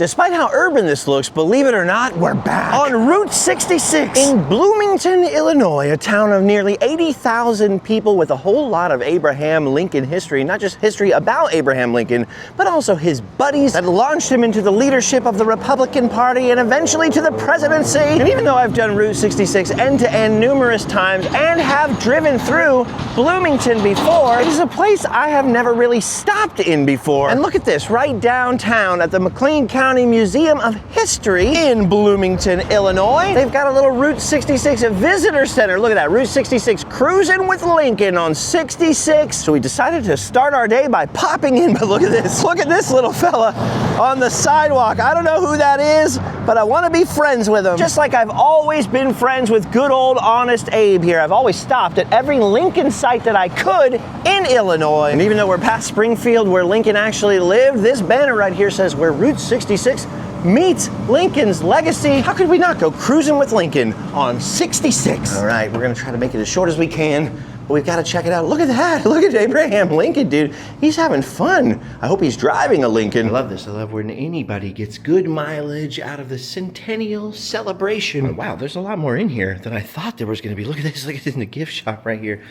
Despite how urban this looks, believe it or not, we're back on Route 66 in Bloomington, Illinois, a town of nearly 80,000 people with a whole lot of Abraham Lincoln history, not just history about Abraham Lincoln, but also his buddies that launched him into the leadership of the Republican Party and eventually to the presidency. And even though I've done Route 66 end-to-end numerous times and have driven through Bloomington before, it is a place I have never really stopped in before. And look at this, right downtown at the McLean County Museum of History in Bloomington, Illinois. They've got a little Route 66 visitor center. Look at that, Route 66 cruising with Lincoln on 66. So we decided to start our day by popping in, but look at this. Look at this little fella on the sidewalk. I don't know who that is, but I want to be friends with him. Just like I've always been friends with good old honest Abe here. I've always stopped at every Lincoln site that I could in Illinois. And even though we're past Springfield where Lincoln actually lived, this banner right here says where Route 66 meets Lincoln's legacy. How could we not go cruising with Lincoln on 66? All right, we're gonna try to make it as short as we can, but we've got to check it out. Look at that. Look at Abraham Lincoln, dude. He's having fun. I hope he's driving a Lincoln. I love this. I love when anybody gets good mileage out of the centennial celebration. Oh, wow, there's a lot more in here than I thought there was gonna be. Look at this. Look at this in the gift shop right here.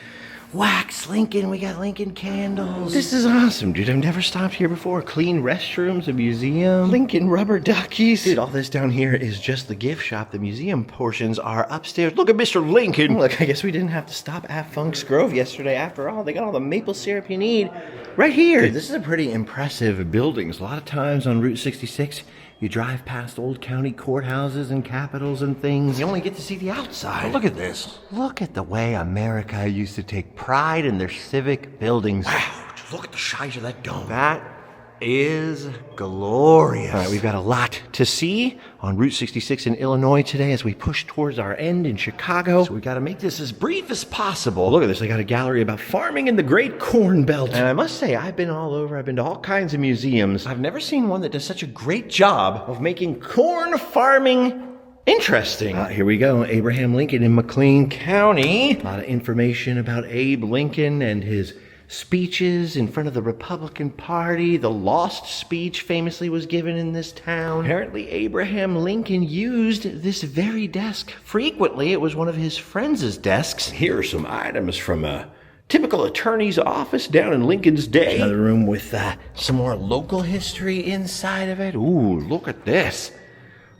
Wax Lincoln, we got Lincoln candles. This is awesome, dude. I've never stopped here before. Clean restrooms, a museum, Lincoln rubber duckies. Dude, all this down here is just the gift shop. The museum portions are upstairs. Look at Mr. Lincoln. Look, I guess we didn't have to stop at Funk's Grove yesterday after all. They got all the maple syrup you need right here. Dude, this is a pretty impressive building. A lot of times on Route 66, you drive past old county courthouses and capitals and things. You only get to see the outside. But look at this. Look at the way America used to take pride in their civic buildings. Wow, look at the size of that dome. That is glorious. All right, we've got a lot to see on Route 66 in Illinois today as we push towards our end in Chicago. So we got to make this as brief as possible. Look at this. I got a gallery about farming in the Great Corn Belt. And I must say, I've been all over. I've been to all kinds of museums. I've never seen one that does such a great job of making corn farming interesting. Here we go. Abraham Lincoln in McLean County. A lot of information about Abe Lincoln and his speeches in front of the Republican Party. The Lost speech famously was given in this town. Apparently Abraham Lincoln used this very desk frequently. It was one of his friends' desks. Here are some items from a typical attorney's office down in Lincoln's day. Another room with some more local history inside of it. Ooh, look at this.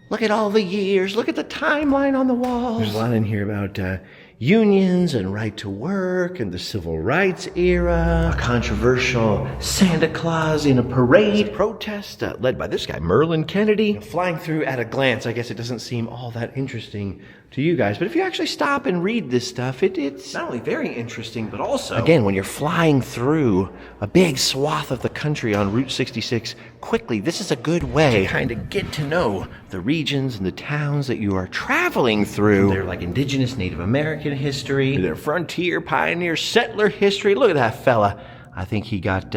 Look at all the years. Look at the timeline on the walls. There's a lot in here about unions and right to work and the civil rights era. A controversial Santa Claus in a parade. Protest led by this guy, Merlin Kennedy. Flying through at a glance, I guess it doesn't seem all that interesting to you guys, but if you actually stop and read this stuff, it's not only very interesting, but also, again, when you're flying through a big swath of the country on Route 66 quickly, this is a good way to kind of get to know the regions and the towns that you are traveling through. They're like indigenous Native American history, their frontier, pioneer, settler history. Look at that fella. I think he got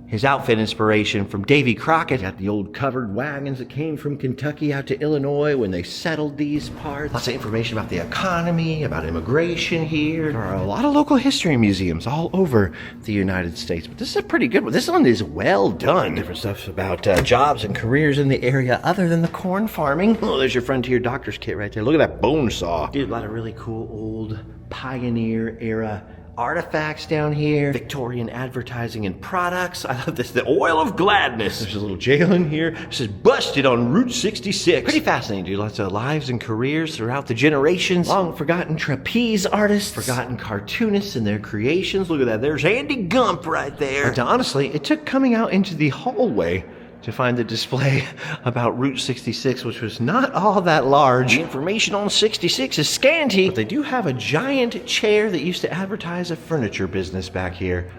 his outfit inspiration from Davy Crockett. Got the old covered wagons that came from Kentucky out to Illinois when they settled these parts. Lots of information about the economy, about immigration here. There are a lot of local history museums all over the United States, but this is a pretty good one. This one is well done. Different stuff about jobs and careers in the area other than the corn farming. Oh, there's your Frontier Doctor's Kit right there. Look at that bone saw. Dude, a lot of really cool old pioneer era artifacts down here. Victorian advertising and products. I love this. The oil of gladness. There's a little jail in here. It says busted on Route 66. Pretty fascinating, dude. Lots of lives and careers throughout the generations. Long forgotten trapeze artists. Forgotten cartoonists and their creations. Look at that. There's Andy Gump right there. But honestly, it took coming out into the hallway to find the display about Route 66, which was not all that large. The information on 66 is scanty, but they do have a giant chair that used to advertise a furniture business back here.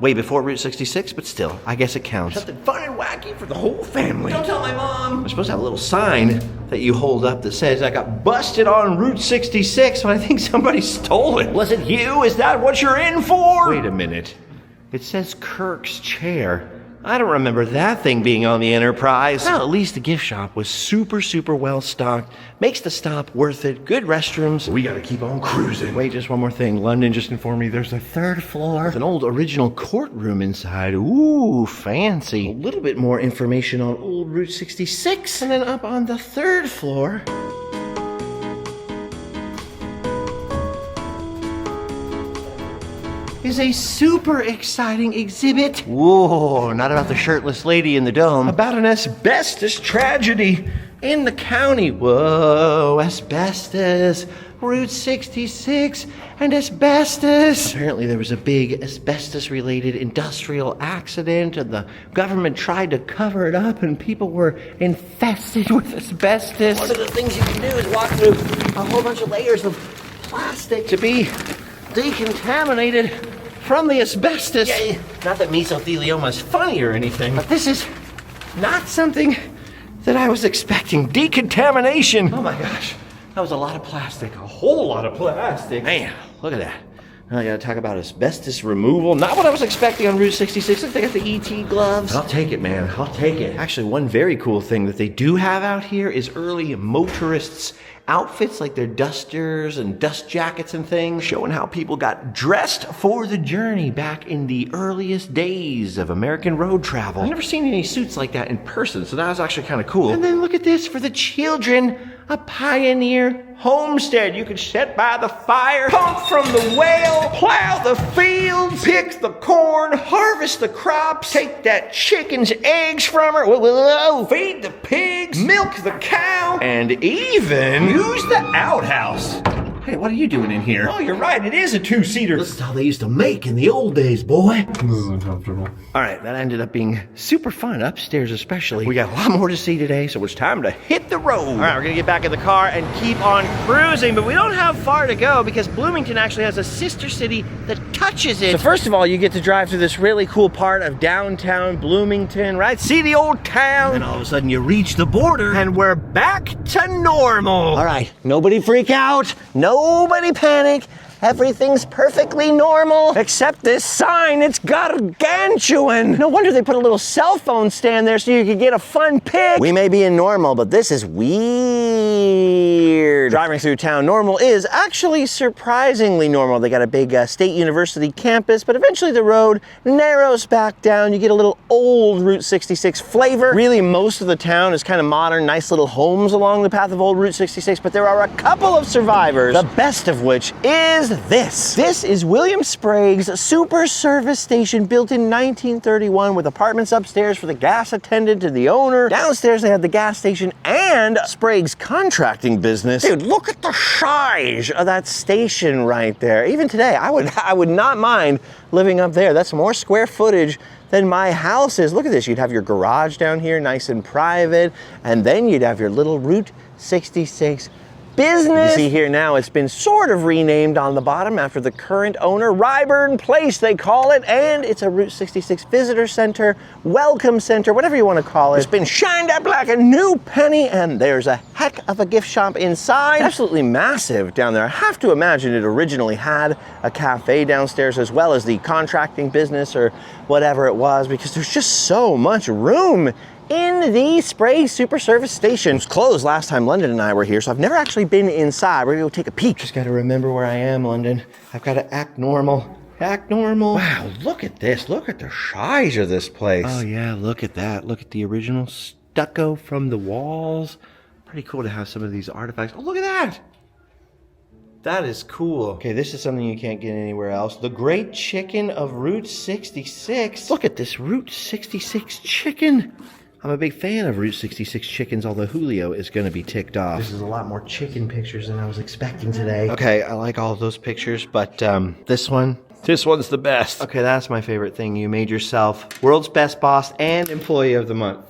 Way before Route 66, but still, I guess it counts. Something fun and wacky for the whole family. Don't tell my mom. We're supposed to have a little sign that you hold up that says, I got busted on Route 66, but I think somebody stole it. Was it you? Is that what you're in for? Wait a minute. It says Kirk's chair. I don't remember that thing being on the Enterprise. Well, at least the gift shop was super well stocked. Makes the stop worth it. Good restrooms. We gotta keep on cruising. Wait, just one more thing. London just informed me there's a 3rd floor with an old original courtroom inside. Ooh, fancy. A little bit more information on old Route 66. And then up on the 3rd floor, is a super exciting exhibit. Whoa, not about the shirtless lady in the dome. About an asbestos tragedy in the county. Whoa, asbestos, Route 66, and asbestos. Apparently there was a big asbestos-related industrial accident, and the government tried to cover it up, and people were infested with asbestos. One of the things you can do is walk through a whole bunch of layers of plastic to be decontaminated from the asbestos. Yeah, not that mesothelioma is funny or anything, but this is not something that I was expecting. Decontamination. Oh my gosh, that was a lot of plastic, a whole lot of plastic. Man, look at that. Now I gotta talk about asbestos removal. Not what I was expecting on Route 66. Look, they got the ET gloves. I'll take it, man, I'll take it. Actually, one very cool thing that they do have out here is early motorists' outfits, like their dusters and dust jackets and things, showing how people got dressed for the journey back in the earliest days of American road travel. I've never seen any suits like that in person, so that was actually kind of cool. And then look at this for the children, a pioneer homestead. You could sit by the fire, pump from the well, plow the fields, pick the corn, harvest the crops, take that chicken's eggs from her, feed the pigs, milk the cow, and even use the outhouse. Hey, what are you doing in here? Oh, you're right, it is a 2-seater. This is how they used to make in the old days, boy. This is uncomfortable. All right, that ended up being super fun, upstairs especially. We got a lot more to see today, so it's time to hit the road. All right, we're gonna get back in the car and keep on cruising, but we don't have far to go because Bloomington actually has a sister city that touches it. So first of all, you get to drive through this really cool part of downtown Bloomington, right? See the old town, and all of a sudden you reach the border, and we're back to normal. All right, nobody freak out. Nobody panic. Everything's perfectly normal, except this sign. It's gargantuan. No wonder they put a little cell phone stand there so you could get a fun pic. We may be in normal, but this is weird. Driving through town normal is actually surprisingly normal. They got a big State University campus, but eventually the road narrows back down. You get a little old Route 66 flavor. Really, most of the town is kind of modern, nice little homes along the path of old Route 66, but there are a couple of survivors, the best of which is this. This is William Sprague's super service station, built in 1931 with apartments upstairs for the gas attendant and the owner. Downstairs they had the gas station and Sprague's contracting business. Dude, look at the size of that station right there. Even today, I would not mind living up there. That's more square footage than my house is. Look at this. You'd have your garage down here, nice and private, and then you'd have your little Route 66 business. You see here now, it's been sort of renamed on the bottom after the current owner, Ryburn Place they call it, and it's a Route 66 visitor center, welcome center, whatever you want to call it. It's been shined up like a new penny, and there's a heck of a gift shop inside. Absolutely massive down there. I have to imagine it originally had a cafe downstairs as well as the contracting business or whatever it was, because there's just so much room in the Sprague Super Service Station. It was closed last time London and I were here, so I've never actually been inside. We're gonna go take a peek. Just gotta remember where I am, London. I've gotta act normal. Act normal. Wow, look at this. Look at the size of this place. Oh yeah, look at that. Look at the original stucco from the walls. Pretty cool to have some of these artifacts. Oh, look at that. That is cool. Okay, this is something you can't get anywhere else. The Great Chicken of Route 66. Look at this Route 66 chicken. I'm a big fan of Route 66 chickens, although Julio is going to be ticked off. This is a lot more chicken pictures than I was expecting today. Okay, I like all of those pictures, but this one's the best. Okay, that's my favorite thing. You made yourself world's best boss and employee of the month.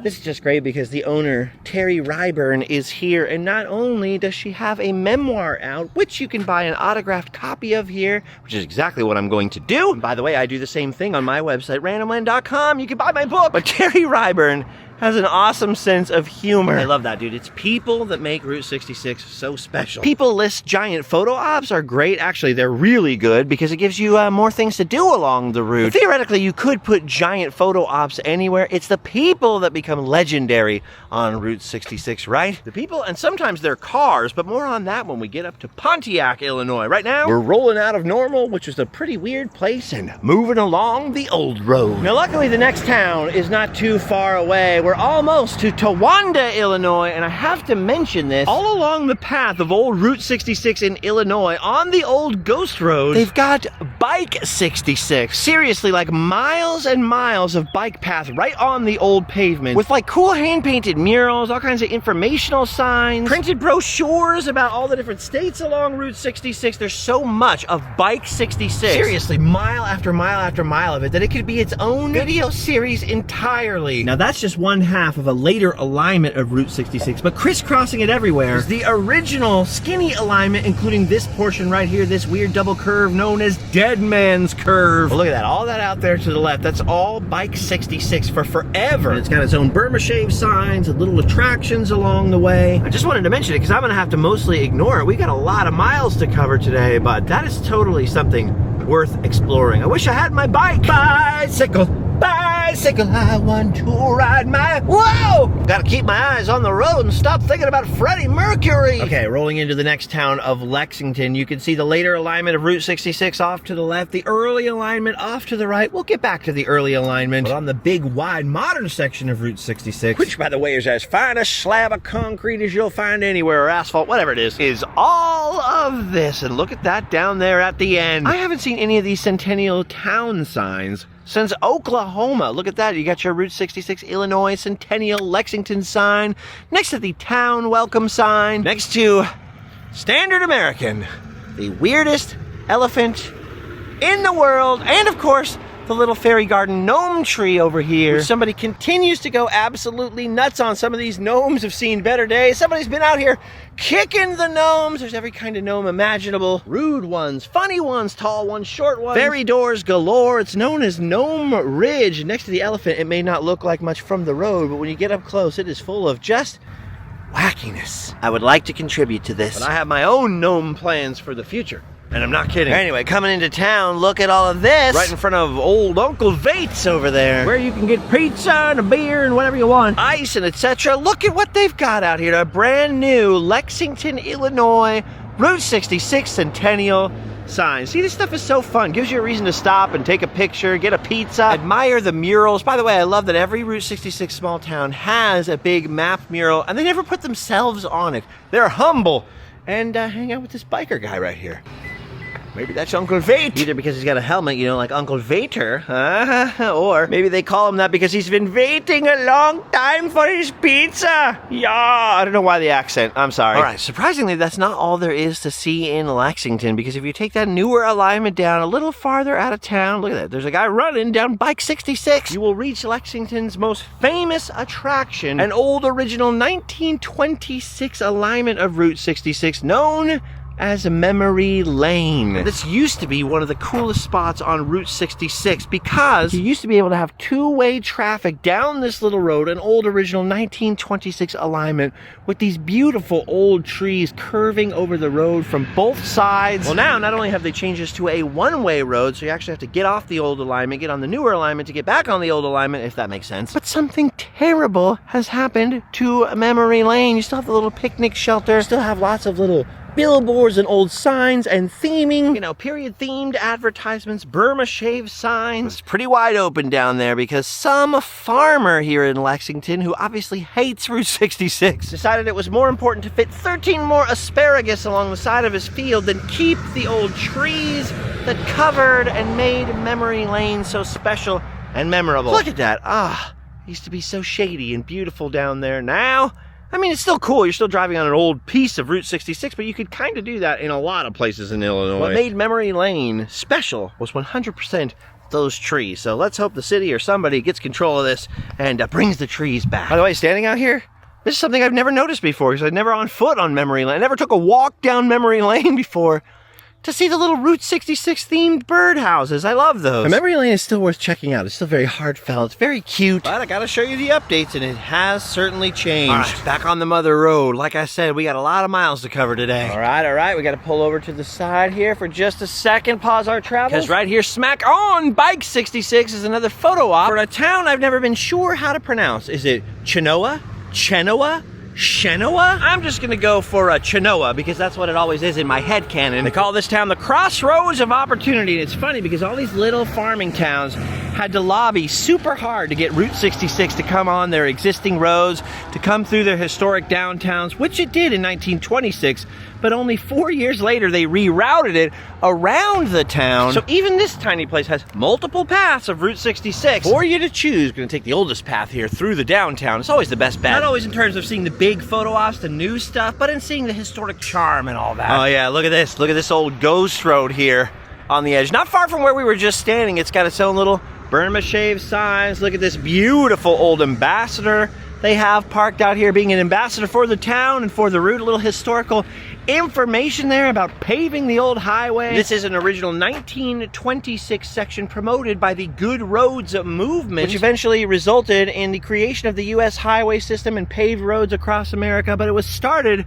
This is just great because the owner, Terri Ryburn, is here, and not only does she have a memoir out, which you can buy an autographed copy of here, which is exactly what I'm going to do. And by the way, I do the same thing on my website, randomland.com. You can buy my book. But Terri Ryburn has an awesome sense of humor. I love that, dude. It's people that make Route 66 so special. People list giant photo ops are great. Actually, they're really good because it gives you more things to do along the route. But theoretically, you could put giant photo ops anywhere. It's the people that become legendary on Route 66, right? The people, and sometimes they're cars, but more on that when we get up to Pontiac, Illinois. Right now, we're rolling out of Normal, which is a pretty weird place, and moving along the old road. Now, luckily, the next town is not too far away. We're almost to Towanda, Illinois, and I have to mention this. All along the path of old Route 66 in Illinois, on the old ghost road, they've got Bike 66. Seriously, like miles and miles of bike path right on the old pavement with like cool hand-painted murals, all kinds of informational signs, printed brochures about all the different states along Route 66. There's so much of Bike 66. Seriously, mile after mile after mile of it that it could be its own video series entirely. Now that's just one half of a later alignment of Route 66, but crisscrossing it everywhere is the original skinny alignment, including this portion right here, this weird double curve known as Dead Man's Curve. Well, look at that, all that out there to the left, that's all Bike 66 for forever. And it's got its own Burma shave signs and little attractions along the way. I just wanted to mention it because I'm gonna have to mostly ignore it. We got a lot of miles to cover today, but that is totally something worth exploring. I wish I had my bike. Bicycle, bicycle, I want to ride my... Whoa! Gotta keep my eyes on the road and stop thinking about Freddie Mercury. Okay, rolling into the next town of Lexington. You can see the later alignment of Route 66 off to the left, the early alignment off to the right. We'll get back to the early alignment. But on the big, wide, modern section of Route 66, which, by the way, is as fine a slab of concrete as you'll find anywhere, or asphalt, whatever it is all of this. And look at that down there at the end. I haven't seen any of these Centennial town signs since Oklahoma. Look at that. You got your Route 66 Illinois Centennial Lexington sign next to the town welcome sign, next to Standard American, the weirdest elephant in the world, and of course the little fairy garden gnome tree over here, which somebody continues to go absolutely nuts on. Some of these gnomes have seen better days. Somebody's been out here kicking the gnomes. There's every kind of gnome imaginable. Rude ones, funny ones, tall ones, short ones. Fairy doors galore. It's known as Gnome Ridge. Next to the elephant, it may not look like much from the road, but when you get up close, it is full of just wackiness. I would like to contribute to this, but I have my own gnome plans for the future. And I'm not kidding. Anyway, coming into town, look at all of this. Right in front of old Uncle Vate's over there, where you can get pizza and a beer and whatever you want, ice and etc. Look at what they've got out here. A brand new Lexington, Illinois, Route 66 Centennial sign. See, this stuff is so fun. Gives you a reason to stop and take a picture, get a pizza, admire the murals. By the way, I love that every Route 66 small town has a big map mural, and they never put themselves on it. They're humble. And hang out with this biker guy right here. Maybe that's Uncle Vate. Either because he's got a helmet, you know, like Uncle Vater, or maybe they call him that because he's been waiting a long time for his pizza. Yeah, I don't know why the accent. I'm sorry. All right, surprisingly, that's not all there is to see in Lexington, because if you take that newer alignment down a little farther out of town, look at that. There's a guy running down Bike 66. You will reach Lexington's most famous attraction, an old original 1926 alignment of Route 66 known as Memory Lane. This used to be one of the coolest spots on Route 66 because you used to be able to have two-way traffic down this little road, an old original 1926 alignment with these beautiful old trees curving over the road from both sides. Well, now not only have they changed this to a one-way road, so you actually have to get off the old alignment, get on the newer alignment to get back on the old alignment, if that makes sense. But something terrible has happened to Memory Lane. You still have the little picnic shelter, still have lots of little billboards and old signs and theming, you know, period themed advertisements, Burma shave signs. It's pretty wide open down there because some farmer here in Lexington, who obviously hates Route 66, decided it was more important to fit 13 more asparagus along the side of his field than keep the old trees that covered and made Memory Lane so special and memorable. Look at that. It used to be so shady and beautiful down there. Now, I mean, it's still cool. You're still driving on an old piece of Route 66, but you could kind of do that in a lot of places in Illinois. What made Memory Lane special was 100% those trees. So let's hope the city or somebody gets control of this and brings the trees back. By the way, standing out here, this is something I've never noticed before because I've never on foot on Memory Lane. I never took a walk down Memory Lane before. to see the little Route 66 themed birdhouses. I love those. Memory Lane is still worth checking out. It's still very heartfelt. It's very cute. But I gotta show you the updates, and it has certainly changed. All right, back on the mother road. Like I said, we got a lot of miles to cover today. All right. We gotta pull over to the side here for just a second. Pause our travels. Because right here, smack on Bike 66 is another photo op for a town I've never been sure how to pronounce. Is it Chenoa? Chenoa? Chenoa? I'm just gonna go for Chenoa because that's what it always is in my head canon. They call this town the crossroads of opportunity, and it's funny because all these little farming towns had to lobby super hard to get Route 66 to come on their existing roads, to come through their historic downtowns, which it did in 1926, but only 4 years later they rerouted it around the town. So even this tiny place has multiple paths of Route 66 for you to choose. We're gonna take the oldest path here through the downtown. It's always the best bet. Not always in terms of seeing the big photo ops, the new stuff, but in seeing the historic charm and all that. Oh yeah, look at this. Look at this old ghost road here on the edge. Not far from where we were just standing. It's got its own little Burma Shave signs. Look at this beautiful old ambassador they have parked out here, being an ambassador for the town and for the route. A little historical information there about paving the old highway. This is an original 1926 section promoted by the Good Roads movement, which eventually resulted in the creation of the U.S. highway system and paved roads across America, but it was started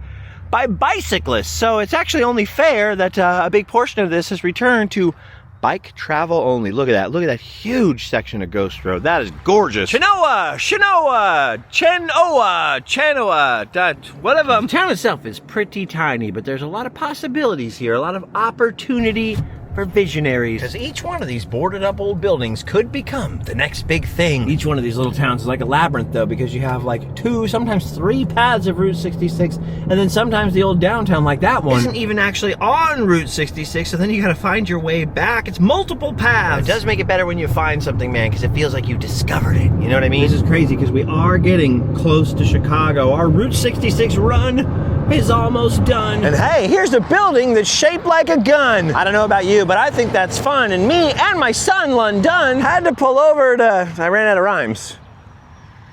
by bicyclists. So it's actually only fair that a big portion of this has returned to bike travel only. Look at that. Look at that huge section of Ghost Road. That is gorgeous. Chenoa, one of them. The town itself is pretty tiny, but there's a lot of possibilities here, a lot of opportunity for visionaries. Because each one of these boarded up old buildings could become the next big thing. Each one of these little towns is like a labyrinth though, because you have like 2, sometimes 3 paths of Route 66, and then sometimes the old downtown like that one isn't even actually on Route 66, so then you gotta find your way back. It's multiple paths. It does make it better when you find something, man, because it feels like you discovered it. You know what I mean? This is crazy because we are getting close to Chicago. Our Route 66 run is almost done. And hey, here's a building that's shaped like a gun. I don't know about you, but I think that's fun. And me and my son, London, had to pull over to, I ran out of rhymes.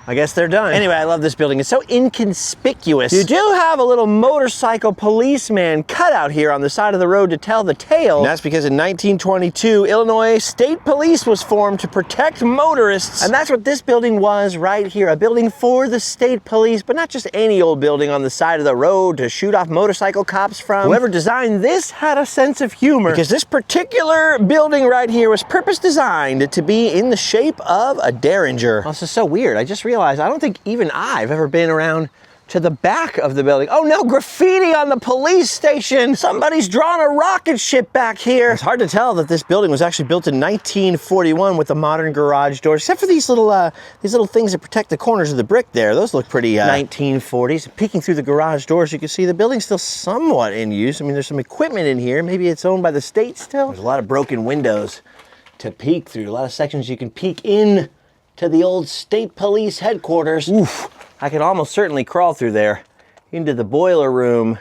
I guess they're done. Anyway, I love this building. It's so inconspicuous. You do have a little motorcycle policeman cutout here on the side of the road to tell the tale. And that's because in 1922, Illinois State Police was formed to protect motorists. And that's what this building was right here. A building for the state police, but not just any old building on the side of the road to shoot off motorcycle cops from. Whoever designed this had a sense of humor, because this particular building right here was purpose designed to be in the shape of a derringer. Oh, this is so weird. I just realized I don't think even I've ever been around to the back of the building. Oh no, graffiti on the police station. Somebody's drawn a rocket ship back here. It's hard to tell that this building was actually built in 1941 with the modern garage doors, except for these little things that protect the corners of the brick there. Those look pretty 1940s. Peeking through the garage doors, you can see the building's still somewhat in use. I mean, there's some equipment in here. Maybe it's owned by the state still. There's a lot of broken windows to peek through. A lot of sections you can peek in to the old state police headquarters. Oof, I could almost certainly crawl through there into the boiler room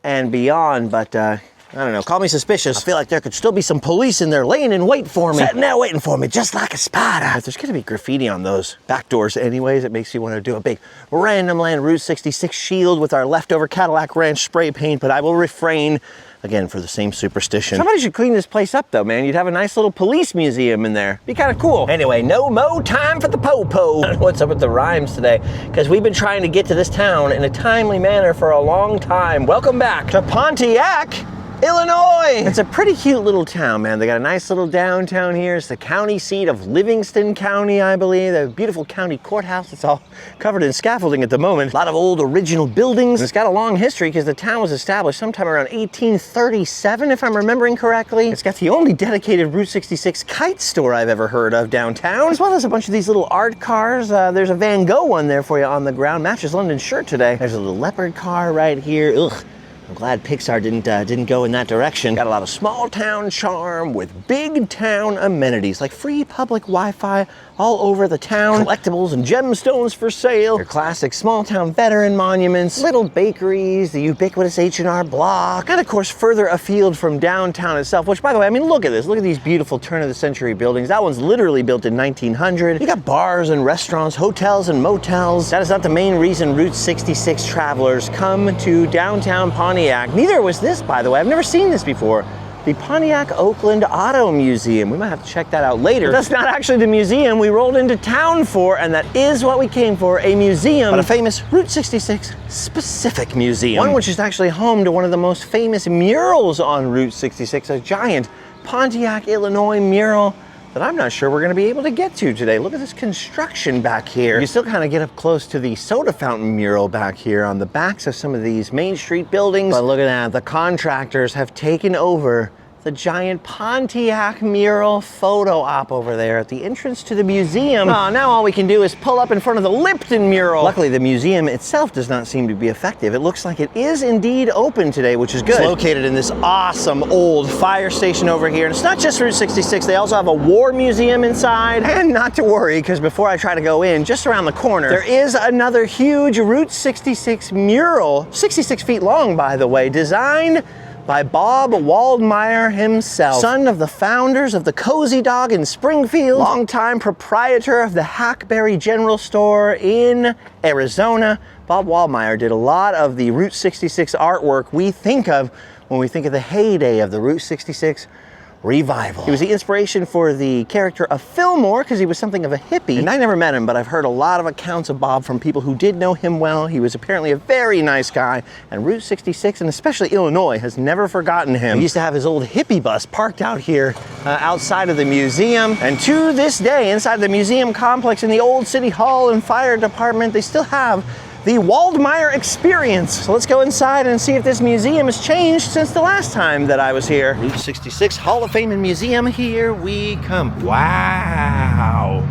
and beyond, but I don't know, call me suspicious. I feel like there could still be some police in there laying in wait for me. Sitting there waiting for me, just like a spider. If there's gonna be graffiti on those back doors anyways, it makes you want to do a big Random Land Route 66 shield with our leftover Cadillac Ranch spray paint, but I will refrain. Again, for the same superstition. Somebody should clean this place up though, man. You'd have a nice little police museum in there. Be kind of cool. Anyway, no mo time for the po-po. What's up with the rhymes today? Because we've been trying to get to this town in a timely manner for a long time. Welcome back to Pontiac, Illinois. It's a pretty cute little town, man. They got a nice little downtown here. It's the county seat of Livingston County, I believe. The beautiful county courthouse. It's all covered in scaffolding at the moment. A lot of old original buildings. And it's got a long history because the town was established sometime around 1837, if I'm remembering correctly. It's got the only dedicated Route 66 kite store I've ever heard of downtown, as well as a bunch of these little art cars. There's a Van Gogh one there for you on the ground. Matches London's shirt today. There's a little leopard car right here. Ugh. I'm glad Pixar didn't go in that direction. Got a lot of small town charm with big town amenities like free public Wi-Fi all over the town, collectibles and gemstones for sale, your classic small town veteran monuments, little bakeries, the ubiquitous H&R Block, and of course further afield from downtown itself, which by the way, I mean, look at this. Look at these beautiful turn of the century buildings. That one's literally built in 1900. You got bars and restaurants, hotels and motels. That is not the main reason Route 66 travelers come to downtown Pontiac. Neither was this, by the way. I've never seen this before. the Pontiac Oakland Auto Museum. We might have to check that out later. But that's not actually the museum we rolled into town for, and that is what we came for, a museum, but a famous Route 66 specific museum. One which is actually home to one of the most famous murals on Route 66, a giant Pontiac, Illinois mural that I'm not sure we're going to be able to get to today. Look at this construction back here. You still kind of get up close to the soda fountain mural back here on the backs of some of these Main Street buildings. But look at that, the contractors have taken over the giant Pontiac mural photo op over there at the entrance to the museum. Now all we can do is pull up in front of the Lipton mural. Luckily, the museum itself does not seem to be effective. It looks like it is indeed open today, which is good. It's located in this awesome old fire station over here. And it's not just Route 66, they also have a war museum inside. And not to worry, because before I try to go in, just around the corner, there is another huge Route 66 mural, 66 feet long, by the way, designed by Bob Waldmeyer himself, son of the founders of the Cozy Dog in Springfield, longtime proprietor of the Hackberry General Store in Arizona. Bob Waldmeyer did a lot of the Route 66 artwork we think of when we think of the heyday of the Route 66 revival. He was the inspiration for the character of Fillmore because he was something of a hippie. And I never met him, but I've heard a lot of accounts of Bob from people who did know him well. He was apparently a very nice guy, and Route 66, and especially Illinois, has never forgotten him. He used to have his old hippie bus parked out here outside of the museum, and to this day, inside the museum complex in the old City Hall and Fire Department, they still have the Waldmeyer experience. So let's go inside and see if this museum has changed since the last time that I was here. Route 66 Hall of Fame and Museum, here we come. Wow.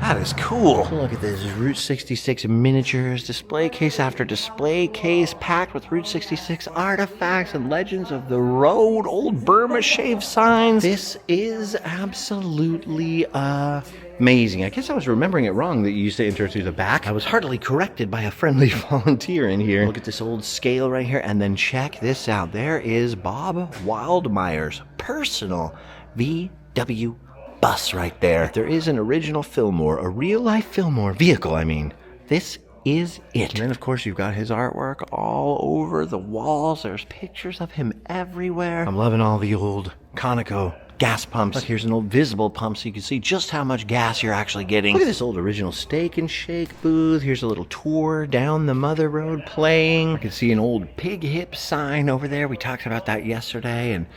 That is cool. Look at this, Route 66 miniatures, display case after display case, packed with Route 66 artifacts and legends of the road, old Burma shave signs. This is absolutely amazing. I guess I was remembering it wrong that you used to enter through the back. I was heartily corrected by a friendly volunteer in here. Look at this old scale right here, and then check this out. There is Bob Waldmeyer's personal VW bus right there. If there is an original Fillmore, a real-life Fillmore vehicle, I mean, this is it. And then, of course, you've got his artwork all over the walls. There's pictures of him everywhere. I'm loving all the old Conoco gas pumps. Look, here's an old visible pump so you can see just how much gas you're actually getting. Look at this old original Steak and Shake booth. Here's a little tour down the Mother Road playing. I can see an old Pig Hip sign over there. We talked about that yesterday, and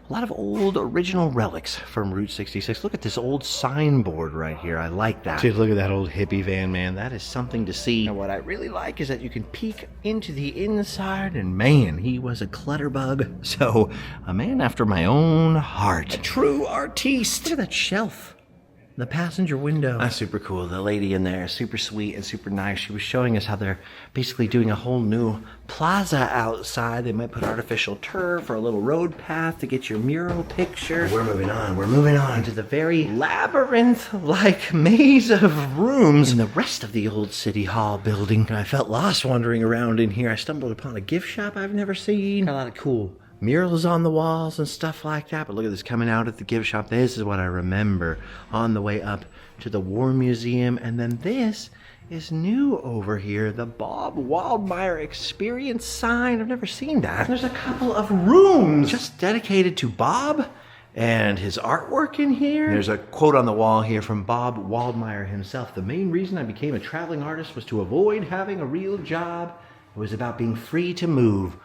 a lot of old original relics from Route 66. Look at this old signboard right here. I like that. Dude, look at that old hippie van, man. That is something to see. And what I really like is that you can peek into the inside, and man, he was a clutterbug. So, a man after my own heart. A true artiste. Look at that shelf. The passenger window. That's super cool. The lady in there, super sweet and super nice. She was showing us how they're basically doing a whole new plaza outside. They might put artificial turf or a little road path to get your mural picture. We're moving on. We're moving on to the very labyrinth-like maze of rooms in the rest of the old City Hall building. And I felt lost wandering around in here. I stumbled upon a gift shop I've never seen. A lot of cool murals on the walls and stuff like that. But look at this coming out at the gift shop. This is what I remember on the way up to the War Museum. And then this is new over here, the Bob Waldmeyer Experience sign. I've never seen that. There's a couple of rooms just dedicated to Bob and his artwork in here. There's a quote on the wall here from Bob Waldmeyer himself. The main reason I became a traveling artist was to avoid having a real job. It was about being free to move.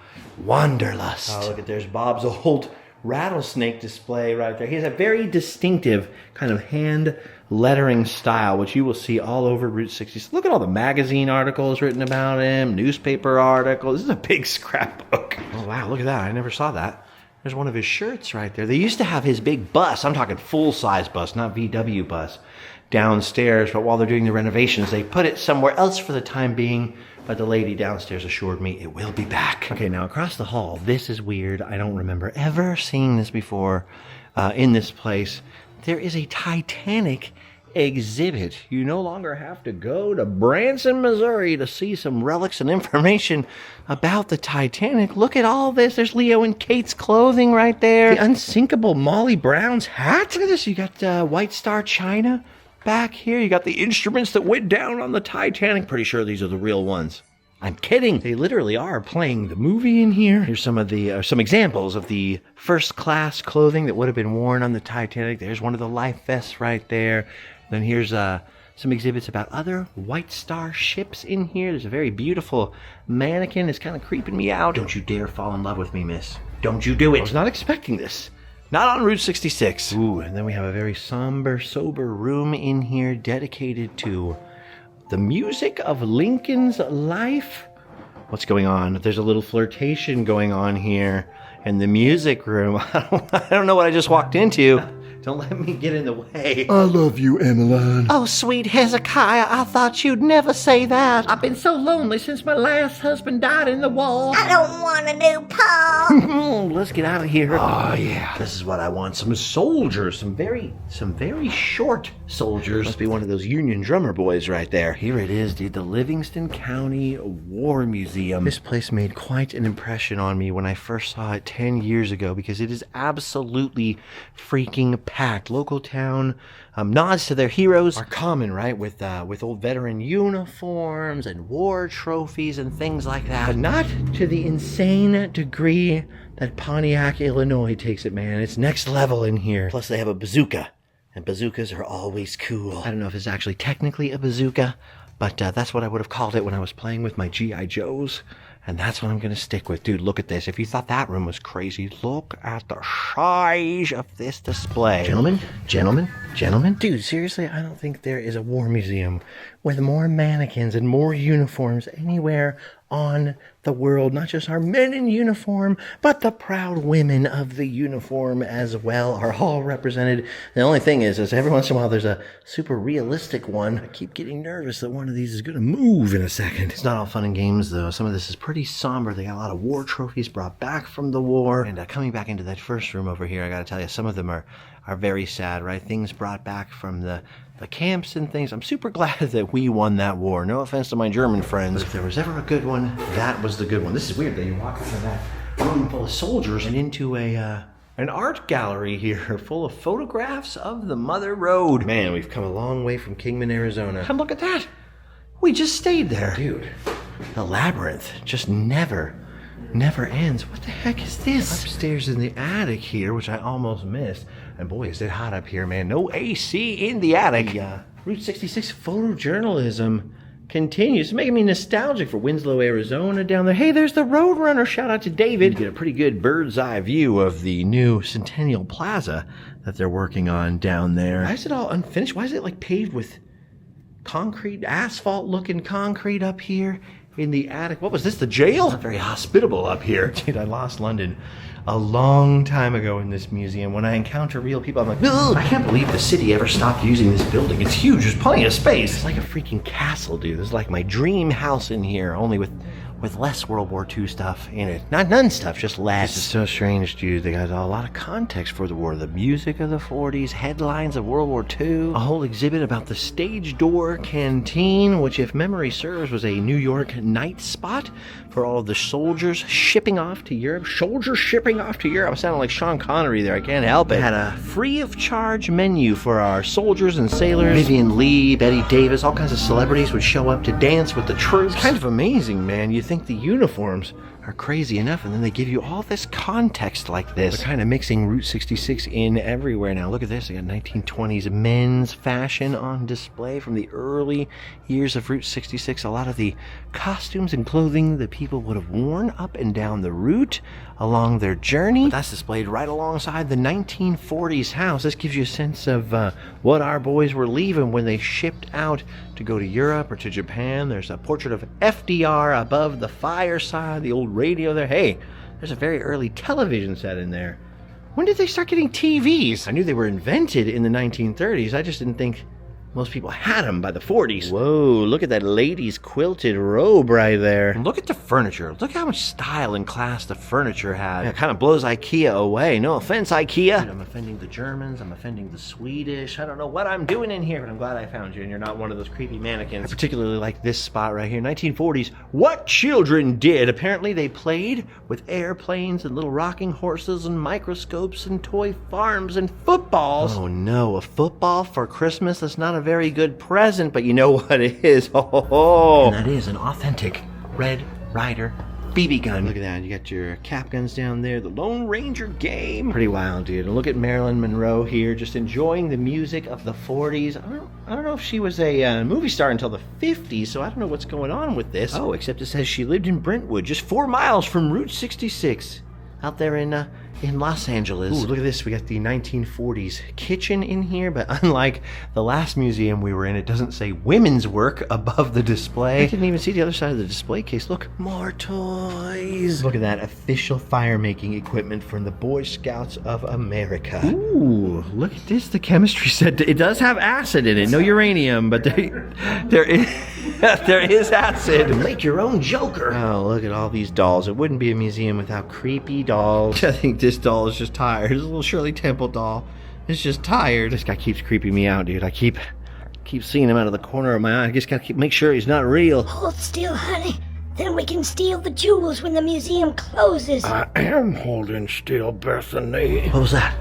Wanderlust. Oh, look at, there's Bob's old rattlesnake display right there. He has a very distinctive kind of hand lettering style, which you will see all over Route 66. Look at all the magazine articles written about him, newspaper articles. This is a big scrapbook. Oh, wow, look at that. I never saw that. There's one of his shirts right there. They used to have his big bus. I'm talking full-size bus, not VW bus, downstairs. But while they're doing the renovations, they put it somewhere else for the time being. But the lady downstairs assured me it will be back. Okay, now across the hall, this is weird. I don't remember ever seeing this before in this place. There is a Titanic exhibit. You no longer have to go to Branson, Missouri to see some relics and information about the Titanic. Look at all this. There's Leo and Kate's clothing right there. The unsinkable Molly Brown's hat. Look at this. You got White Star China back here. You got the instruments that went down on the Titanic. Pretty sure these are the real ones. I'm kidding. They literally are playing the movie in here. Here's some of the some examples of the first class clothing that would have been worn on the Titanic. There's one of the life vests right there. Then here's some exhibits about other White Star ships in here. There's a very beautiful mannequin. It's kind of creeping me out. Don't you dare fall in love with me, miss. Don't you do it. I was not expecting this. Not on Route 66. Ooh, and then we have a very somber, sober room in here dedicated to the music of Lincoln's life. What's going on? There's a little flirtation going on here in the music room. I don't know what I just walked into. Don't let me get in the way. I love you, Emmeline. Oh, sweet Hezekiah, I thought you'd never say that. I've been so lonely since my last husband died in the war. I don't want to do Paul. Let's get out of here. Oh, yeah. This is what I want. Some soldiers. Some very short soldiers. Must be one of those Union drummer boys right there. Here it is, dude. The Livingston County War Museum. This place made quite an impression on me when I first saw it 10 years ago because it is absolutely freaking packed. Local town nods to their heroes are common, right? With old veteran uniforms and war trophies and things like that. But not to the insane degree that Pontiac, Illinois takes it, man. It's next level in here. Plus they have a bazooka, and bazookas are always cool. I don't know if it's actually technically a bazooka, but that's what I would have called it when I was playing with my G.I. Joes. And that's what I'm going to stick with. Dude, look at this. If you thought that room was crazy, look at the size of this display. Gentlemen. Dude, seriously, I don't think there is a war museum with more mannequins and more uniforms anywhere on the world. Not just our men in uniform, but the proud women of the uniform as well are all represented. The only thing is every once in a while there's a super realistic one. I keep getting nervous that one of these is going to move in a second. It's not all fun and games, though. Some of this is pretty somber. They got a lot of war trophies brought back from the war. And coming back into that first room over here, I got to tell you, some of them are very sad, right? Things brought back from the camps and things. I'm super glad that we won that war. No offense to my German friends. But if there was ever a good one, that was the good one. This is weird that you walk into that room full of soldiers and into an art gallery here full of photographs of the Mother Road. Man, we've come a long way from Kingman, Arizona. And look at that. We just stayed there. Dude, the labyrinth just never ends. What the heck is this? Upstairs in the attic here, which I almost missed. And boy, is it hot up here, man. No AC in the attic. Route 66 photojournalism continues. It's making me nostalgic for Winslow, Arizona down there. Hey, there's the Roadrunner. Shout out to David. You get a pretty good bird's eye view of the new Centennial Plaza that they're working on down there. Why is it all unfinished? Why is it like paved with concrete, asphalt looking concrete up here in the attic? What was this, the jail? Not very hospitable up here. Dude, I lost London a long time ago in this museum. When I encounter real people, I'm like, ugh, I can't believe the city ever stopped using this building. It's huge, there's plenty of space. It's like a freaking castle, dude. This is like my dream house in here, only with less World War II stuff in it. Not none stuff, just less. This is so strange, dude. They got a lot of context for the war. The music of the 40s, headlines of World War II, a whole exhibit about the Stage Door Canteen, which, if memory serves, was a New York night spot for all of the soldiers shipping off to Europe. Soldiers shipping off to Europe. I'm sounding like Sean Connery there. I can't help it. Had a free of charge menu for our soldiers and sailors. Vivian Lee, Betty Davis, all kinds of celebrities would show up to dance with the troops. It's kind of amazing, man. You think the uniforms are crazy enough, and then they give you all this context like this. They're kind of mixing Route 66 in everywhere now. Look at this. They got 1920s men's fashion on display from the early years of Route 66. A lot of the costumes and clothing that people would have worn up and down the route along their journey. But that's displayed right alongside the 1940s house. This gives you a sense of what our boys were leaving when they shipped out to go to Europe or to Japan. There's a portrait of FDR above the fireside, the old radio there. Hey, there's a very early television set in there. When did they start getting TVs? I knew they were invented in the 1930s. I just didn't think most people had them by the 40s. Whoa, look at that lady's quilted robe right there. And look at the furniture. Look how much style and class the furniture had. Yeah, it kind of blows IKEA away. No offense, IKEA. Dude, I'm offending the Germans. I'm offending the Swedish. I don't know what I'm doing in here, but I'm glad I found you, and you're not one of those creepy mannequins. I particularly like this spot right here. 1940s. What children did. Apparently they played with airplanes and little rocking horses and microscopes and toy farms and footballs. Oh no, a football for Christmas? That's not a very good present, but you know what it is. And that is an authentic Red Ryder BB gun. Look at that. You got your cap guns down there. The Lone Ranger game. Pretty wild, dude. And look at Marilyn Monroe here, just enjoying the music of the 40s. I don't know if she was a movie star until the 50s, so I don't know what's going on with this. Oh, except it says she lived in Brentwood, just 4 miles from Route 66, out there in Los Angeles. Ooh, look at this. We got the 1940s kitchen in here, but unlike the last museum we were in, it doesn't say women's work above the display. I didn't even see the other side of the display case. Look, more toys. Look at that official fire making equipment from the Boy Scouts of America. Ooh, look at this. The chemistry set. It does have acid in it. No uranium, but there is acid. Make your own Joker. Oh, look at all these dolls. It wouldn't be a museum without creepy dolls. I think this doll is just tired. This little Shirley Temple doll is just tired. This guy keeps creeping me out, dude. I keep seeing him out of the corner of my eye. I just gotta make sure he's not real. Hold still, honey. Then we can steal the jewels when the museum closes. I am holding still, Bethany. What was that?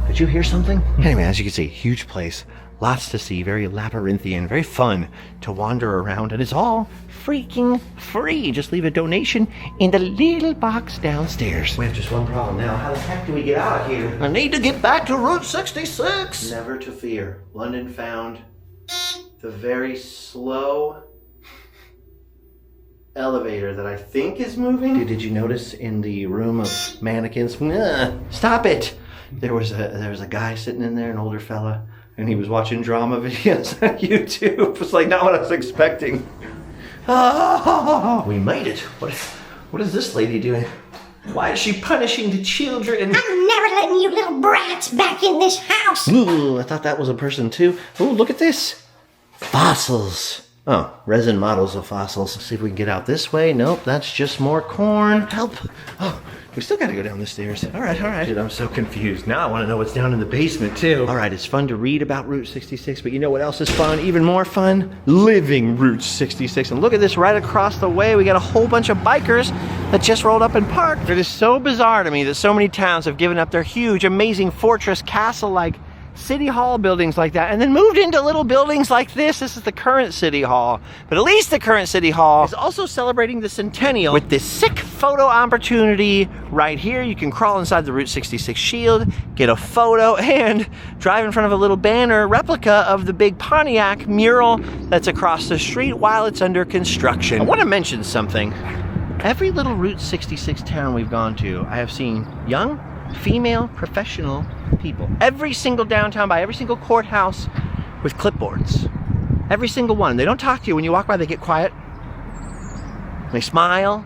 Did you hear something? Anyway, as you can see, huge place. Lots to see, very labyrinthian, very fun to wander around, and it's all freaking free. Just leave a donation in the little box downstairs. We have just one problem now. How the heck do we get out of here? I need to get back to Route 66. Never to fear. London found the very slow elevator that I think is moving. Did you notice in the room of mannequins? Stop it! There was a guy sitting in there, an older fella, and he was watching drama videos on YouTube. It's like not what I was expecting. Oh, we made it. What is this lady doing? Why is she punishing the children? I'm never letting you little brats back in this house. Ooh, I thought that was a person too. Ooh, look at this. Fossils. Oh, resin models of fossils. Let's see if we can get out this way. Nope, that's just more corn. Help. Oh, we still gotta go down the stairs. All right. Dude, I'm so confused. Now I wanna know what's down in the basement too. All right, it's fun to read about Route 66, but you know what else is fun? Even more fun? Living Route 66. And look at this right across the way. We got a whole bunch of bikers that just rolled up and parked. It is so bizarre to me that so many towns have given up their huge, amazing fortress, castle-like city hall buildings like that and then moved into little buildings like this. This is the current city hall, but at least the current city hall is also celebrating the centennial with this sick photo opportunity right here. You can crawl inside the Route 66 shield, get a photo, and drive in front of a little banner replica of the big Pontiac mural that's across the street while it's under construction. I want to mention something. Every little Route 66 town we've gone to, I have seen young female professional people. Every single downtown, by every single courthouse with clipboards. Every single one. They don't talk to you when you walk by. They get quiet. They smile.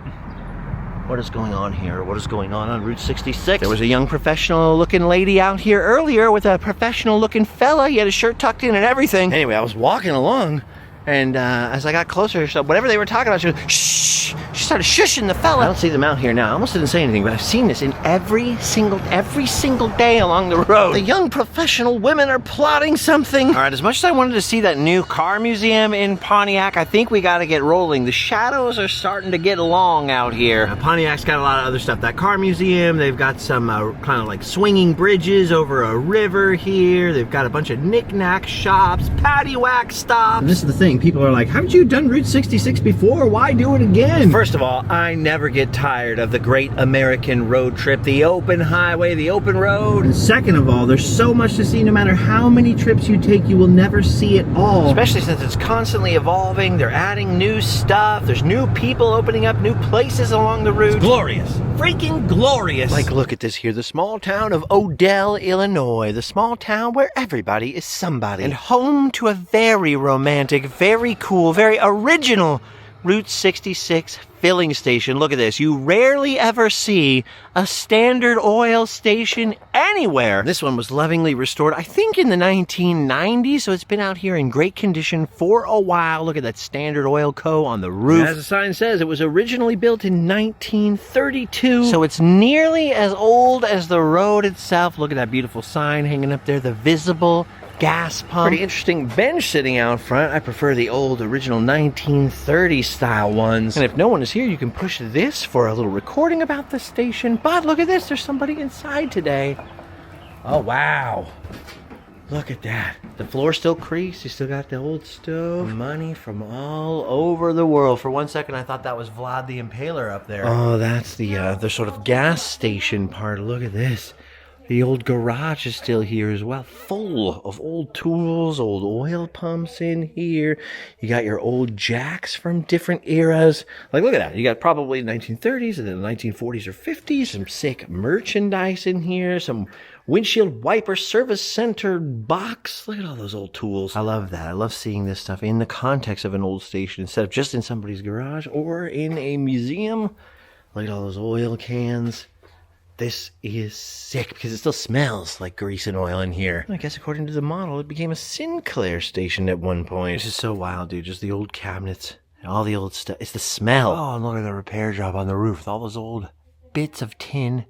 What is going on here? What is going on Route 66? There was a young professional looking lady out here earlier with a professional looking fella. He had his shirt tucked in and everything. Anyway, I was walking along, and as I got closer, so whatever they were talking about, she was, shh. She started shushing the fella. I don't see them out here now. I almost didn't say anything, but I've seen this in every single day along the road. The young professional women are plotting something. All right, as much as I wanted to see that new car museum in Pontiac, I think we got to get rolling. The shadows are starting to get long out here. Pontiac's got a lot of other stuff. That car museum, they've got some kind of like swinging bridges over a river here. They've got a bunch of knick-knack shops, paddywhack stops. And this is the thing. People are like, haven't you done Route 66 before? Why do it again? First of all, I never get tired of the great American road trip, the open highway, the open road. And second of all, there's so much to see. No matter how many trips you take, you will never see it all. Especially since it's constantly evolving. They're adding new stuff. There's new people opening up new places along the route. It's glorious. Freaking glorious. Like, look at this here. The small town of Odell, Illinois. The small town where everybody is somebody. And home to a very romantic, very cool, very original Route 66 filling station. Look at this. You rarely ever see a Standard Oil station anywhere. This one was lovingly restored, I think in the 1990s, so it's been out here in great condition for a while. Look at that Standard Oil Co. on the roof. As the sign says, it was originally built in 1932, so it's nearly as old as the road itself. Look at that beautiful sign hanging up there, the visible gas pump. Pretty interesting bench sitting out front. I prefer the old original 1930 style ones. And if no one is here, you can push this for a little recording about the station. But look at this, there's somebody inside today. Oh, wow. Look at that. The floor still creaks. You still got the old stove. Money from all over the world. For one second, I thought that was Vlad the Impaler up there. Oh, that's the sort of gas station part. Look at this. The old garage is still here as well, full of old tools, old oil pumps in here. You got your old jacks from different eras. Like, look at that. You got probably 1930s and then the 1940s or 50s. Some sick merchandise in here. Some windshield wiper service center box. Look at all those old tools. I love that. I love seeing this stuff in the context of an old station instead of just in somebody's garage or in a museum. Look at all those oil cans. This is sick because it still smells like grease and oil in here. I guess according to the model, it became a Sinclair station at one point. This is so wild, dude. Just the old cabinets and all the old stuff. It's the smell. Oh, and look at the repair job on the roof with all those old bits of tin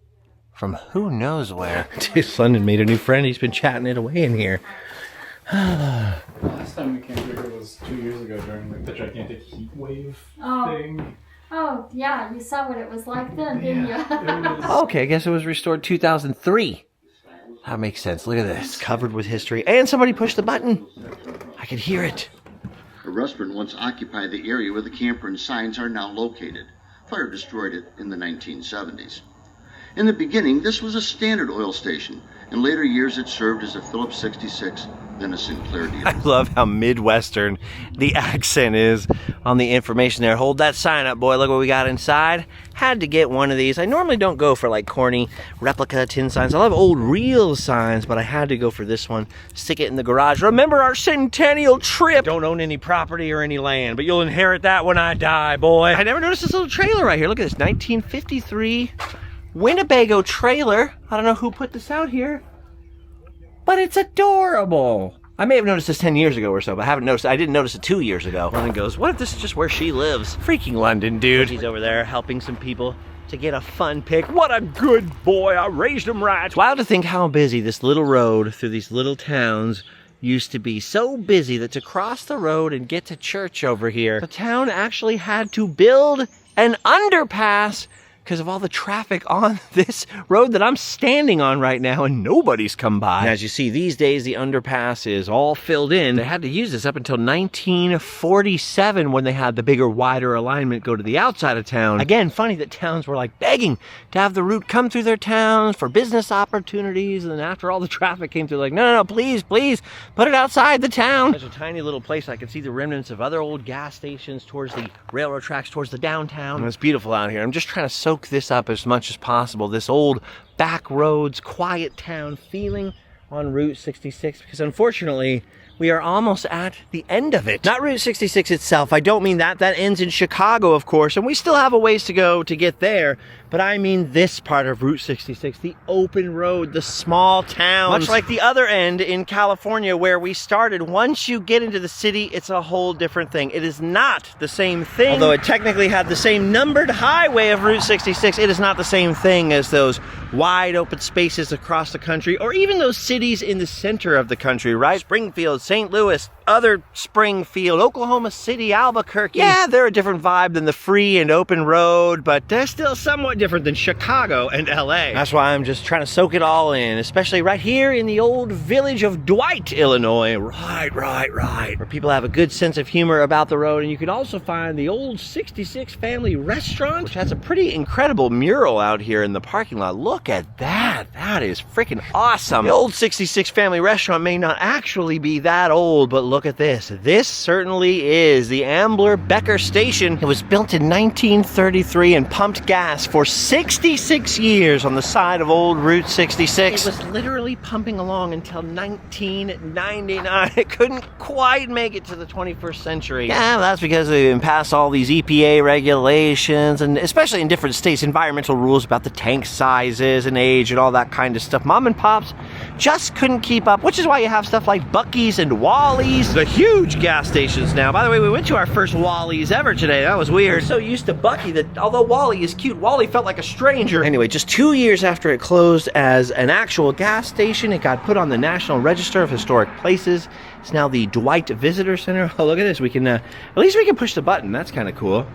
from who knows where. Dude, London made a new friend. He's been chatting it away in here. Last time we came through here was 2 years ago during like the gigantic heat wave thing. Oh, yeah, you saw what it was like then, didn't you? Okay, I guess it was restored 2003. That makes sense. Look at this. Covered with history. And somebody pushed the button. I could hear it. A restaurant once occupied the area where the camper and signs are now located. Fire destroyed it in the 1970s. In the beginning, this was a standard oil station. In later years, it served as a Phillips 66, then a Sinclair dealer. I love how Midwestern the accent is on the information there. Hold that sign up, boy. Look what we got inside. Had to get one of these. I normally don't go for like corny replica tin signs. I love old real signs, but I had to go for this one. Stick it in the garage. Remember our centennial trip. Don't own any property or any land, but you'll inherit that when I die, boy. I never noticed this little trailer right here. Look at this, 1953 Winnebago trailer. I don't know who put this out here, but it's adorable. I may have noticed this 10 years ago or so, but I haven't noticed. I didn't notice it 2 years ago. London goes, what if this is just where she lives? Freaking London, dude. He's over there helping some people to get a fun pic. What a good boy. I raised him right. It's wild to think how busy this little road through these little towns used to be. So busy that to cross the road and get to church over here, the town actually had to build an underpass because of all the traffic on this road that I'm standing on right now, and nobody's come by. And as you see, these days the underpass is all filled in. They had to use this up until 1947 when they had the bigger, wider alignment go to the outside of town. Again, funny that towns were like begging to have the route come through their towns for business opportunities, and then after all the traffic came through, like, no, please, put it outside the town. There's a tiny little place I can see the remnants of other old gas stations towards the railroad tracks, towards the downtown. And it's beautiful out here. I'm just trying to soak this up as much as possible, this old back roads, quiet town feeling on Route 66, because unfortunately we are almost at the end of it. Not Route 66 itself, I don't mean that. That ends in Chicago, of course, and we still have a ways to go to get there, but I mean this part of Route 66, the open road, the small towns. Much like the other end in California where we started. Once you get into the city, it's a whole different thing. It is not the same thing. Although it technically had the same numbered highway of Route 66, it is not the same thing as those wide open spaces across the country, or even those cities in the center of the country, right? Springfield, St. Louis, other Springfield, Oklahoma City, Albuquerque. Yeah, they're a different vibe than the free and open road, but they're still somewhat different than Chicago and LA. That's why I'm just trying to soak it all in, especially right here in the old village of Dwight, Illinois. Right. Where people have a good sense of humor about the road, and you can also find the old 66 family restaurant, which has a pretty incredible mural out here in the parking lot. Look at that. That is freaking awesome. The old 66 family restaurant may not actually be that old, but look at this. This certainly is the Ambler Becker Station. It was built in 1933 and pumped gas for 66 years on the side of old Route 66. It was literally pumping along until 1999. It couldn't quite make it to the 21st century. Yeah, that's because they've been past all these EPA regulations, and especially in different states, environmental rules about the tank sizes and age and all that kind of stuff. Mom and pops just couldn't keep up, which is why you have stuff like Buc-ee's and Wally's, the huge gas stations now. By the way, we went to our first Wally's ever today. That was weird. We're so used to Buc-ee that although Wally is cute, Wally felt like a stranger. Anyway, just 2 years after it closed as an actual gas station, it got put on the National Register of Historic Places. It's now the Dwight Visitor Center. Oh, look at this. We can, at least we can push the button. That's kind of cool.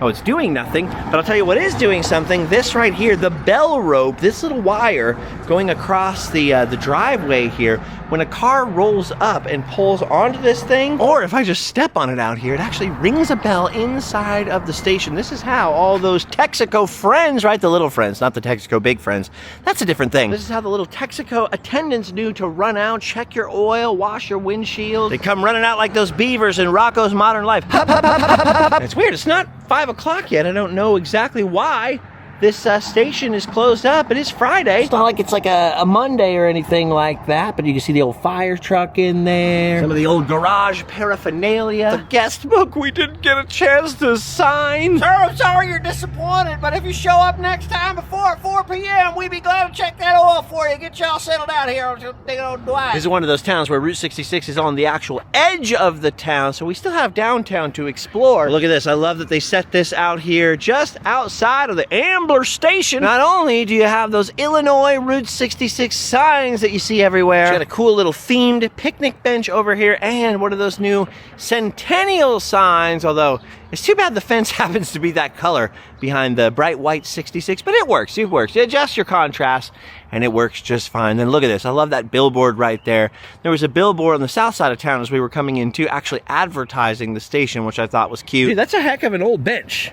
Oh, it's doing nothing, but I'll tell you what is doing something. This right here, the bell rope, this little wire going across the driveway here, when a car rolls up and pulls onto this thing, or if I just step on it out here, it actually rings a bell inside of the station. This is how all those Texaco friends, right? The little friends, not the Texaco big friends. That's a different thing. This is how the little Texaco attendants knew to run out, check your oil, wash your windshield. They come running out like those beavers in Rocco's Modern Life. It's weird. It's not 5 o'clock yet. I don't know exactly why this station is closed up. It is Friday. It's not like it's like a Monday or anything like that, but you can see the old fire truck in there. Some of the old garage paraphernalia. The guest book we didn't get a chance to sign. Sir, I'm sorry you're disappointed, but if you show up next time before 4 p.m., we'd be glad to check that oil for you. Get y'all settled out here on big old Dwight. This is one of those towns where Route 66 is on the actual edge of the town, so we still have downtown to explore. Look at this. I love that they set this out here just outside of the Ambler Station. Not only do you have those Illinois Route 66 signs that you see everywhere, you got a cool little themed picnic bench over here and one of those new centennial signs, although it's too bad the fence happens to be that color behind the bright white 66, but it works. It works. You adjust your contrast and it works just fine. Then look at this. I love that billboard right there. There was a billboard on the south side of town as we were coming in too, actually advertising the station, which I thought was cute. Dude, that's a heck of an old bench.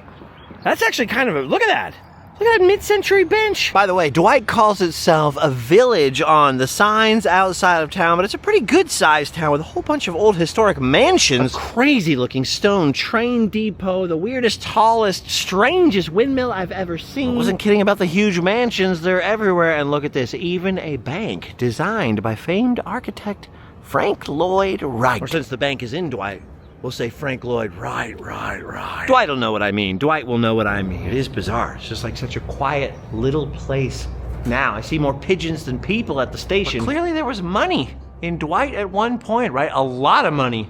That's actually kind of a, look at that. Look at that mid-century bench. By the way, Dwight calls itself a village on the signs outside of town, but it's a pretty good-sized town with a whole bunch of old historic mansions. A crazy-looking stone train depot, the weirdest, tallest, strangest windmill I've ever seen. I wasn't kidding about the huge mansions. They're everywhere. And look at this, even a bank designed by famed architect Frank Lloyd Wright. Or since the bank is in Dwight, we'll say Frank Lloyd Wright. Dwight will know what I mean. Dwight will know what I mean. It is bizarre. It's just like such a quiet little place now. I see more pigeons than people at the station. But clearly there was money in Dwight at one point, right? A lot of money.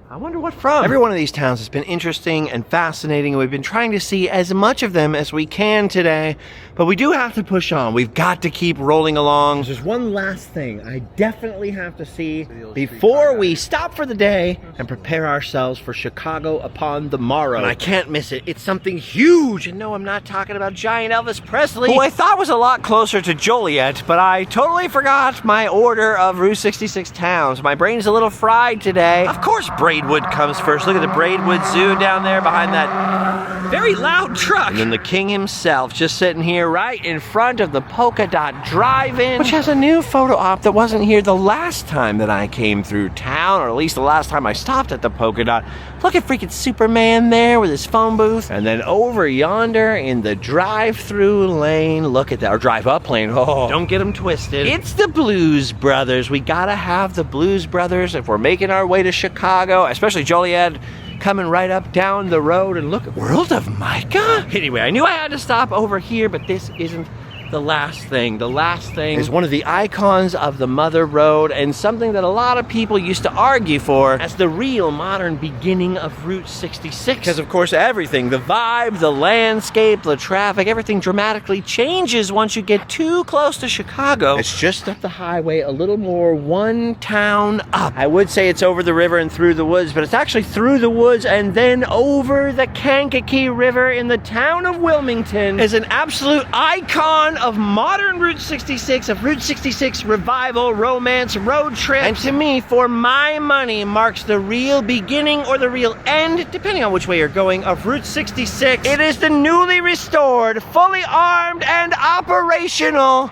I wonder what from. Every one of these towns has been interesting and fascinating, and we've been trying to see as much of them as we can today, but we do have to push on. We've got to keep rolling along. There's one last thing I definitely have to see before we stop for the day and prepare ourselves for Chicago upon the morrow. And I can't miss it. It's something huge. And no, I'm not talking about giant Elvis Presley, who I thought was a lot closer to Joliet, but I totally forgot my order of Route 66 towns. My brain's a little fried today. Of course, Braidwood comes first. Look at the Braidwood Zoo down there behind that very loud truck. And then the king himself just sitting here right in front of the Polka Dot Drive-In, which has a new photo op that wasn't here the last time that I came through town, or at least the last time I stopped at the Polka Dot. Look at freaking Superman there with his phone booth. And then over yonder in the drive-through lane, look at that, or drive-up lane. Oh, don't get them twisted. It's the Blues Brothers. We gotta have the Blues Brothers if we're making our way to Chicago, especially Joliet, coming right up down the road. And look at World of Micah. Anyway, I knew I had to stop over here, but this isn't the last thing. The last thing is one of the icons of the Mother Road, and something that a lot of people used to argue for as the real modern beginning of Route 66. Because of course everything, the vibe, the landscape, the traffic, everything dramatically changes once you get too close to Chicago. It's just up the highway a little more, one town up. I would say it's over the river and through the woods, but it's actually through the woods and then over the Kankakee River in the town of Wilmington. Is an absolute icon of modern Route 66, of Route 66 revival, romance, road trip, and to me, for my money, marks the real beginning or the real end, depending on which way you're going, of Route 66. It is the newly restored, fully armed, and operational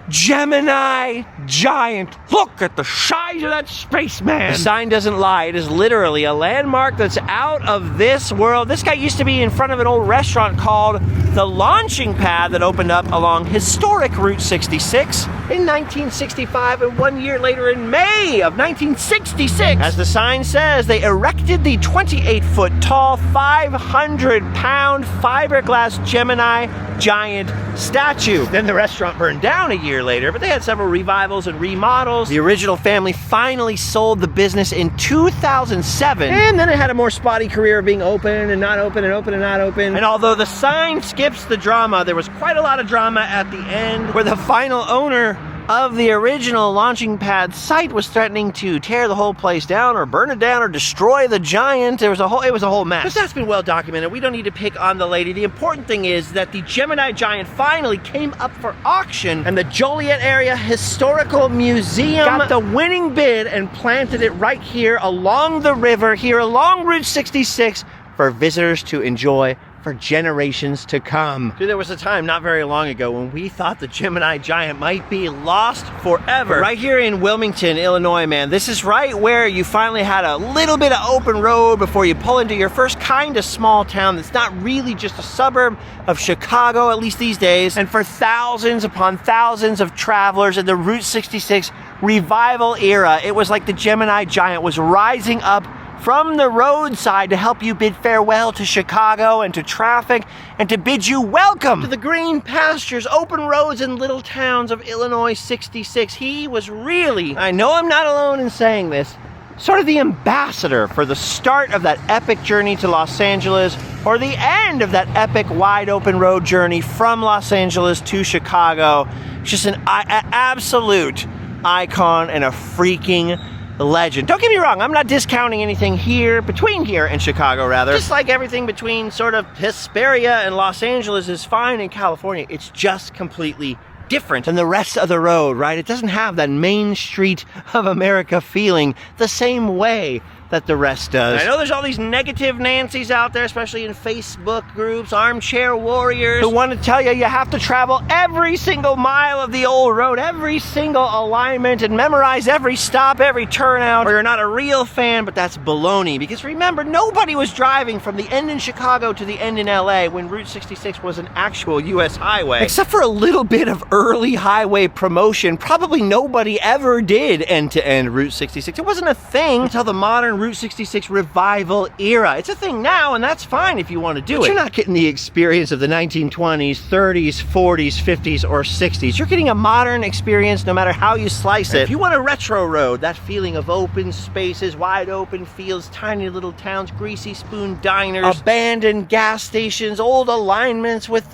Gemini Giant. Look at the size of that spaceman. The sign doesn't lie. It is literally a landmark that's out of this world. This guy used to be in front of an old restaurant called the Launching Pad that opened up along historic Route 66 in 1965, and 1 year later in May of 1966, as the sign says, they erected the 28-foot tall, 500-pound fiberglass Gemini Giant statue. Then the restaurant burned down a year later, but they had several revivals and remodels. The original family finally sold the business in 2007, and then it had a more spotty career of being open and not open and open and not open. And although the sign skips the drama, there was quite a lot of drama at the end, where the final owner of the original launching pad site was threatening to tear the whole place down or burn it down or destroy the Giant. It was a whole mess. But that's been well documented. We don't need to pick on the lady. The important thing is that the Gemini Giant finally came up for auction, and the Joliet Area Historical Museum got the winning bid and planted it right here along the river, here along Route 66, for visitors to enjoy for generations to come. Dude, there was a time not very long ago when we thought the Gemini Giant might be lost forever. But right here in Wilmington, Illinois, man, this is right where you finally had a little bit of open road before you pull into your first kind of small town that's not really just a suburb of Chicago, at least these days. And for thousands upon thousands of travelers in the Route 66 revival era, it was like the Gemini Giant was rising up from the roadside to help you bid farewell to Chicago and to traffic, and to bid you welcome to the green pastures, open roads, and little towns of Illinois 66. He was really, I know I'm not alone in saying this, sort of the ambassador for the start of that epic journey to Los Angeles, or the end of that epic wide open road journey from Los Angeles to Chicago. Just an absolute icon and a freaking legend. Don't get me wrong, I'm not discounting anything between here and Chicago, rather. Just like everything between sort of Hesperia and Los Angeles is fine in California, it's just completely different than the rest of the road, right? It doesn't have that Main Street of America feeling the same way that the rest does. And I know there's all these negative Nancys out there, especially in Facebook groups, armchair warriors, who want to tell you you have to travel every single mile of the old road, every single alignment, and memorize every stop, every turnout, or you're not a real fan. But that's baloney, because remember, nobody was driving from the end in Chicago to the end in LA when Route 66 was an actual US highway. Except for a little bit of early highway promotion, probably nobody ever did end-to-end Route 66. It wasn't a thing until the modern Route 66 revival era. It's a thing now, and that's fine if you want to do it. But you're not getting the experience of the 1920s, 30s, 40s, 50s, or 60s. You're getting a modern experience no matter how you slice it. If you want a retro road, that feeling of open spaces, wide open fields, tiny little towns, greasy spoon diners, abandoned gas stations, old alignments with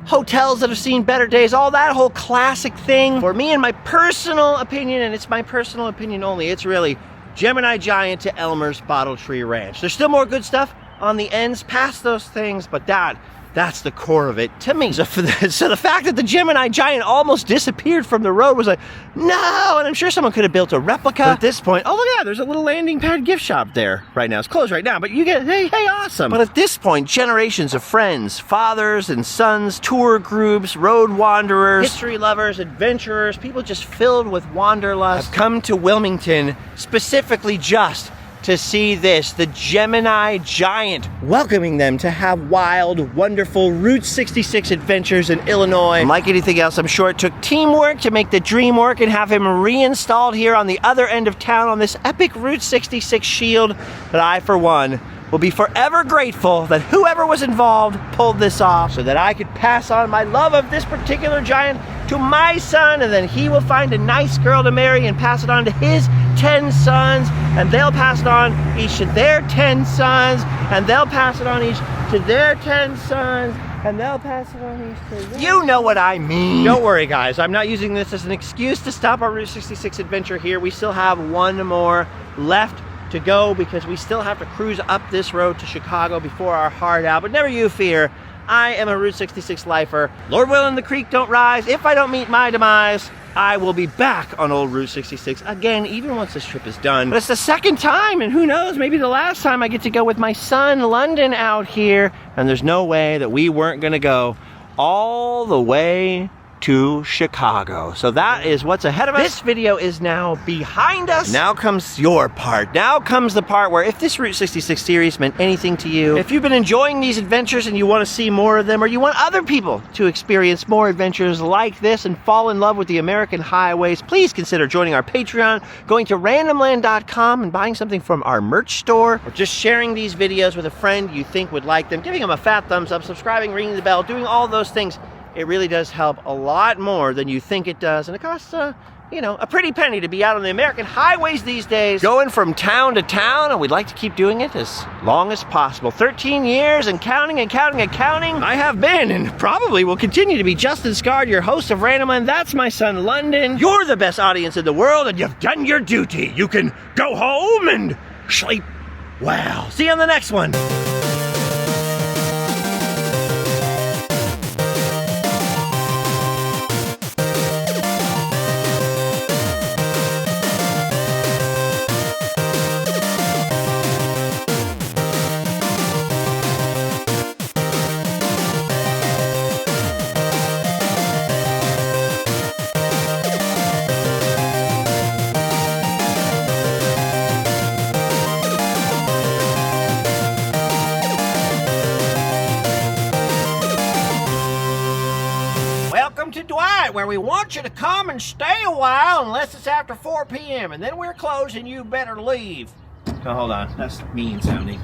hotels that have seen better days, all that whole classic thing. For me, in my personal opinion, and it's my personal opinion only, it's really Gemini Giant to Elmer's Bottle Tree Ranch. There's still more good stuff on the ends past those things, but that's the core of it to me. So the fact that the Gemini Giant almost disappeared from the road was like, no, and I'm sure someone could have built a replica. But at this point, oh, look at that, there's a little landing pad gift shop there right now. It's closed right now, but you get, hey, awesome. But at this point, generations of friends, fathers and sons, tour groups, road wanderers, history lovers, adventurers, people just filled with wanderlust have come to Wilmington specifically just to see this, the Gemini Giant, welcoming them to have wild, wonderful Route 66 adventures in Illinois. And like anything else, I'm sure it took teamwork to make the dream work and have him reinstalled here on the other end of town on this epic Route 66 shield. But I, for one, will be forever grateful that whoever was involved pulled this off, so that I could pass on my love of this particular giant to my son, and then he will find a nice girl to marry and pass it on to his 10 sons, and they'll pass it on each to their 10 sons, and they'll pass it on each to their 10 sons, and they'll pass it on each to their... You know what I mean. Don't worry, guys. I'm not using this as an excuse to stop our Route 66 adventure here. We still have one more left to go, because we still have to cruise up this road to Chicago before our heart out. But never you fear, I am a Route 66 lifer. Lord willing, the creek don't rise. If I don't meet my demise, I will be back on old Route 66 again, even once this trip is done. But it's the second time, and who knows, maybe the last time I get to go with my son, London, out here. And there's no way that we weren't gonna go all the way to Chicago. So that is what's ahead of us. This video is now behind us. Now comes your part. Now comes the part where, if this Route 66 series meant anything to you, if you've been enjoying these adventures and you want to see more of them, or you want other people to experience more adventures like this and fall in love with the American highways, please consider joining our Patreon, going to randomland.com and buying something from our merch store, or just sharing these videos with a friend you think would like them, giving them a fat thumbs up, subscribing, ringing the bell, doing all those things. It really does help a lot more than you think it does, and it costs you know, a pretty penny to be out on the American highways these days, going from town to town, and we'd like to keep doing it as long as possible. 13 years and counting and counting and counting. I have been, and probably will continue to be, Justin Scard, your host of Random, and that's my son London. You're the best audience in the world, and you've done your duty. You can go home and sleep well. See you on the next one. Welcome to Dwight, where we want you to come and stay a while unless it's after 4 p.m. and then we're closed and you better leave. Oh, hold on, that's mean sounding.